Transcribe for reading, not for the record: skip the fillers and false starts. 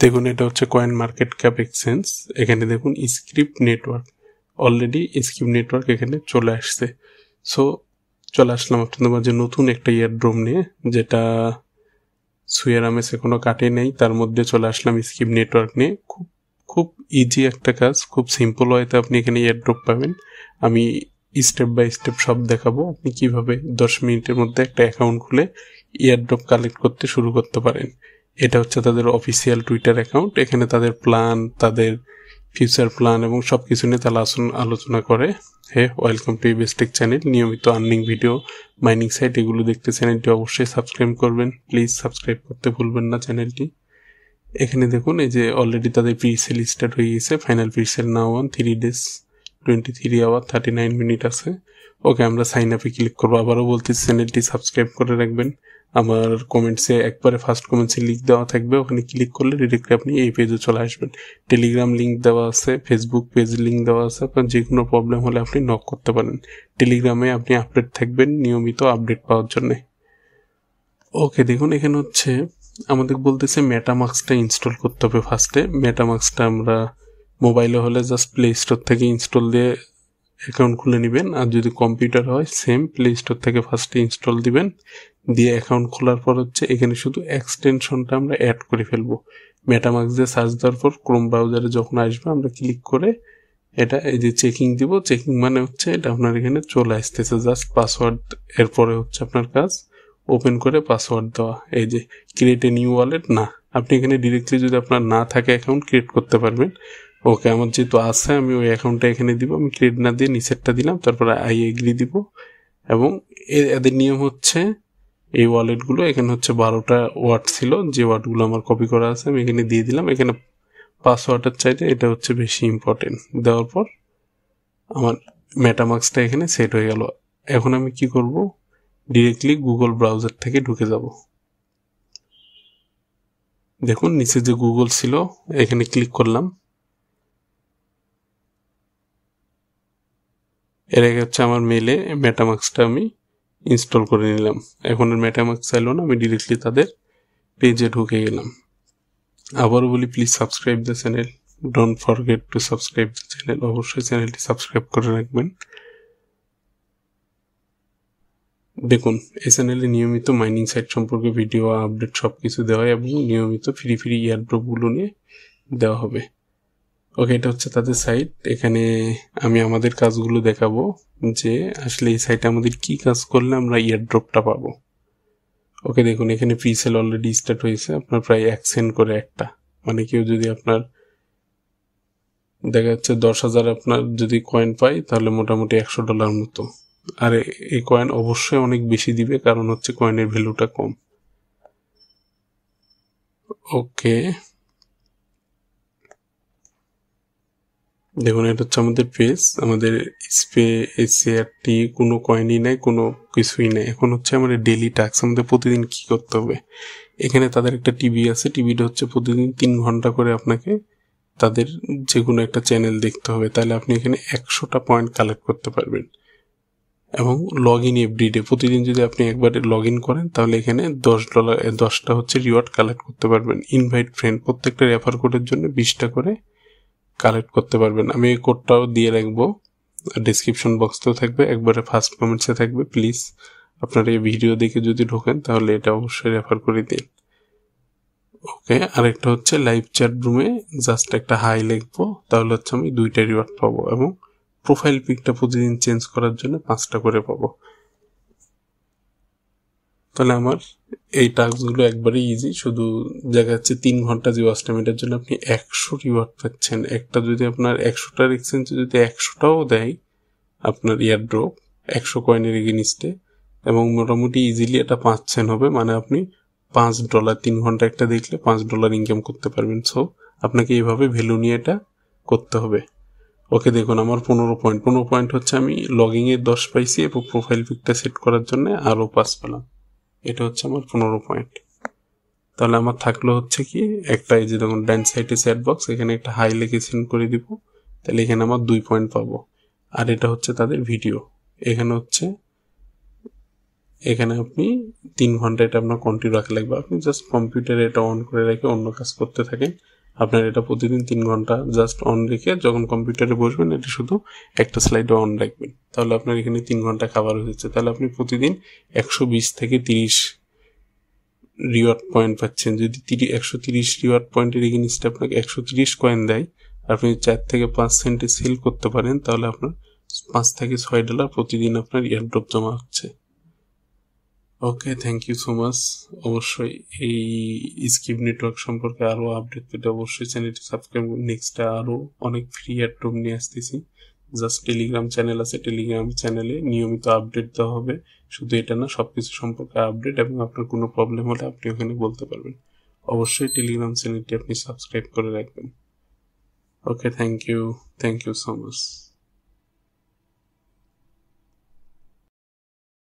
দেখুন এটা হচ্ছে কয়েন মার্কেট ক্যাপ এক্সচেঞ্জ। এখানে দেখুন script network, already script network এখানে চলে আসছে। সো চলে আসলাম আপনাদের মাঝে নতুন একটা এয়ারড্রপ নিয়ে, যেটা সুয়ের আমেজ এখনো কাটে নাই, তার মধ্যে চলে আসলাম স্ক্রিপ্ট নেটওয়ার্ক নিয়ে। খুব ইজি একটা কাজ, খুব সিম্পল ওয়েতে আপনি এখানে এয়ারড্রপ পাবেন। আমি স্টেপ বাই স্টেপ সব দেখাবো আপনি কিভাবে 10 মিনিটের মধ্যে একটা অ্যাকাউন্ট খুলে এয়ারড্রপ কালেক্ট করতে শুরু করতে পারেন। এটা হচ্ছে তাদের অফিসিয়াল টুইটার অ্যাকাউন্ট। এখানে তাদের প্ল্যান, তাদের ফিউচার প্ল্যান এবং সব কিছু নিয়ে তারা আলোচনা করে। হে, ওয়েলকাম টু ইনভেস্টিং চ্যানেল। নিয়মিত আর্নিং ভিডিও, মাইনিং সাইট এগুলো দেখতে চ্যানেলটি অবশ্যই সাবস্ক্রাইব করবেন। প্লিজ সাবস্ক্রাইব করতে ভুলবেন না চ্যানেলটি। এখানে দেখুন এই যে অলরেডি তাদের প্রিসেল স্টার্ট হয়ে গেছে। Final presale now on 3 days 23 hour 39 minute আছে। ওকে, আমরা সাইন আপে ক্লিক করবো। আবারও বলতেছি চ্যানেলটি সাবস্ক্রাইব করে রাখবেন। আমার কমেন্টসে একবারে ফার্স্ট কমেন্টসে লিঙ্ক দেওয়া থাকবে, ওখানে ক্লিক করলে ডিরেক্টলি আপনি এই পেজে চলে আসবেন। টেলিগ্রাম লিঙ্ক দেওয়া আছে, ফেসবুক পেজ লিঙ্ক দেওয়া আছে। আপনার যে কোনো প্রবলেম হলে আপনি নক করতে পারেন। টেলিগ্রামে আপনি আপডেট থাকবেন নিয়মিত আপডেট পাওয়ার জন্য। ওকে, দেখুন এখানে হচ্ছে আমাদের বলতেছে মেটামাস্কটা ইনস্টল করতে হবে। ফার্স্টে মেটামাস্কটা আমরা মোবাইলে হলে জাস্ট প্লে স্টোর থেকে ইনস্টল দিয়ে অ্যাকাউন্ট খুলে নেবেন, আর যদি কম্পিউটার হয় সেম প্লে স্টোর থেকে ফার্স্টে ইনস্টল দিবেন। দিয়ে অ্যাকাউন্ট খোলার পর হচ্ছে এখানে শুধু এক্সটেনশনটা আমরা অ্যাড করে ফেলবো। মেটামাস্ক দিয়ে সার্চ দেওয়ার পর ক্রোম ব্রাউজারে যখন আসবে আমরা ক্লিক করে এটা এই যে চেকিং দিব। চেকিং মানে হচ্ছে এটা আপনার এখানে চলে আসতেছে, জাস্ট পাসওয়ার্ড এরপরে হচ্ছে আপনার কাজ ওপেন করে পাসওয়ার্ড দেওয়া। এই যে ক্রিয়েট এ নিউ ওয়ালেট, না আপনি এখানে ডিরেক্টলি যদি আপনার না থাকে অ্যাকাউন্ট ক্রিয়েট করতে পারবেন। ওকে, আমার যেহেতু আছে আমি ওই অ্যাকাউন্টটা এখানে দিব। আমি ক্রিয়েট না দিয়ে নিচেরটা দিলাম, তারপরে আই এগ্রি দিব। এবং এদের নিয়ম হচ্ছে এই ওয়ালেটগুলো এখানে হচ্ছে 12টা ওয়ার্ড ছিল, যে ওয়ার্ডগুলো আমার কপি করা আছে আমি এখানে দিয়ে দিলাম। এখানে পাসওয়ার্ডের চাইতে এটা হচ্ছে বেশি ইম্পর্টেন্ট। দেওয়ার পর আমার মেটামাস্কটা এখানে সেট হয়ে গেল। এখন আমি কি করব, ডিরেক্টলি গুগল ব্রাউজার থেকে ঢুকে যাব। দেখুন নিচে যে গুগল ছিল এখানে ক্লিক করলাম। এর আগে হচ্ছে আমার মেলে মেটামাস্কটা আমি ইনস্টল করে নিলাম। এখন আর মেটামাস্ক চাইলো না, আমি ডিরেক্টলি তাদের পেজে ঢুকে গেলাম। আবারও বলি please subscribe the channel, don't forget to subscribe the channel. অবশ্যই চ্যানেলটি সাবস্ক্রাইব করে রাখবেন। দেখুন এই চ্যানেলে নিয়মিত মাইনিং সাইট সম্পর্কে ভিডিও আপডেট সব কিছু দেওয়া হয় এবং নিয়মিত ফ্রি এয়ারড্রপগুলো নিয়ে দেওয়া হবে। ওকে, এটা হচ্ছে তাদের সাইট। এখানে আমি আমাদের কাজগুলো দেখাবো যে আসলে এই সাইটে আমাদের কি কাজ করলে আমরা এয়ারড্রপটা পাবো। ওকে, দেখুন এখানে প্রিসেল অলরেডি স্টার্ট হয়েছে। আপনার প্রায় 1 সেন্ট করে একটা, মানে কেউ যদি আপনার দেখা যাচ্ছে 10,000 আপনার যদি কয়েন পাই তাহলে মোটামুটি $100 মতো। আর এই কয়েন অবশ্যই অনেক বেশি দিবে, কারণ হচ্ছে কয়েনের ভ্যালুটা কম। ওকে, দেখুন এটা হচ্ছে আমাদের পেজ। আমাদের এসিআরটি কোনো কয়েনই নাই, কোনো কিছুই নাই। এখন হচ্ছে আমাদের ডেইলি টাস্ক, আমাদের প্রতিদিন কি করতে হবে। এখানে তাদের একটা টিভি আছে, টিভিটা হচ্ছে প্রতিদিন 3 ঘন্টা করে আপনাকে তাদের যে কোনো একটা চ্যানেল দেখতে হবে। তাহলে আপনি এখানে 100টা পয়েন্ট কালেক্ট করতে পারবেন। এবং লগ ইন এভরিডে, প্রতিদিন যদি আপনি একবারে লগ ইন করেন তাহলে এখানে $10 হচ্ছে রিওয়ার্ড কালেক্ট করতে পারবেন। ইনভাইট ফ্রেন্ড, প্রত্যেকটা রেফার কোডের জন্য 20টা করে কালেক্ট করতে পারবেন। আমি এই কোডটাও দিয়ে রাখবো, ডেসক্রিপশন বক্সতেও থাকবে, একবারে ফার্স্ট কমেন্টসে থাকবে। প্লিজ আপনারা এই ভিডিও দেখে যদি ঢোকেন তাহলে এটা অবশ্যই রেফার করে দিন। ওকে, আরেকটা হচ্ছে লাইভ চ্যাট রুমে জাস্ট একটা হাই লিখবো, তাহলে হচ্ছে আমি 2টা রিওয়ার্ড পাবো। এবং প্রোফাইল পিকটা প্রতিদিন চেঞ্জ করার জন্য 5টা করে পাবো। তাহলে আমার এই টাস্কগুলো একবারে ইজি। শুধু দেখা যাচ্ছে 3 ঘন্টা যে ওয়াচ টাইম, এটার জন্য আপনি 100 রিওয়ার্ড পাচ্ছেন। একটা যদি আপনার 100টার এক্সচেঞ্জে যদি 100টাও দেয় আপনার এয়ারড্রপ 100 কয়েনের এগেনিস্টে, এবং মোটামুটি ইজিলি এটা 5 সেন্ট হবে, মানে আপনি $5 3 ঘন্টা একটা দেখলে $5 ইনকাম করতে পারবেন। সো আপনাকে এইভাবে ভ্যালু নিয়ে এটা করতে হবে। ওকে, দেখুন আমার 15 পয়েন্ট হচ্ছে আমি লগিংয়ে 10 পাইছি এবং প্রোফাইল পিকটা সেট করার জন্য আরও 5 পেলাম। এটা হচ্ছে আমার 15 পয়েন্ট। তাহলে আমার থাকলো হচ্ছে কি একটা, এই যে দেখুন ডান সাইডে চ্যাট বক্স, এখানে একটা হাই লিখে সেন্ড করে দিব। তাহলে এখানে আমার 2 পয়েন্ট পাবো। আর এটা হচ্ছে তাদের ভিডিও, এখানে হচ্ছে এখানে আপনি 3 ঘন্টা এটা আপনার কন্টিনিউ রাখা লাগবে। আপনি জাস্ট কম্পিউটারে এটা অন করে রেখে অন্য কাজ করতে থাকেন। আপনার এটা প্রতিদিন 3 ঘন্টা জাস্ট অন রেখে যখন কম্পিউটারে বসবেন এটা শুধু একটা স্লাইডে অন রাখবেন, তাহলে আপনার এখানে 3 ঘন্টা খাবার হয়েছে। তাহলে আপনি প্রতিদিন 120 থেকে 30 রিওয়ার্ড পয়েন্ট পাচ্ছেন। যদি 130 রিওয়ার্ড পয়েন্টের এগেইনস্টে আপনাকে 130 কয়েন দেয়, আপনি 4 থেকে 5 সেন্টে সেল করতে পারেন, তাহলে আপনার 5 থেকে $6 প্রতিদিন আপনার এয়ারড্রপ জমা হচ্ছে। ওকে, থ্যাংক ইউ সো মাচ। অবশ্যই এই স্কিপ নেটওয়ার্ক সম্পর্কে আরও আপডেট পেতে অবশ্যই চ্যানেলটি সাবস্ক্রাইব করুন। নেক্সট আরও অনেক ফ্রি এয়ারড্রপ নিয়ে আসতেছি। জাস্ট টেলিগ্রাম চ্যানেল আছে, টেলিগ্রাম চ্যানেলে নিয়মিত আপডেট দেওয়া হবে। শুধু এটা না, সব কিছু সম্পর্কে আপডেট, এবং আপনার কোনো প্রবলেম হলে আপনি ওখানে বলতে পারবেন। অবশ্যই টেলিগ্রাম চ্যানেলটি আপনি সাবস্ক্রাইব করে রাখবেন। ওকে, থ্যাংক ইউ সো মাচ।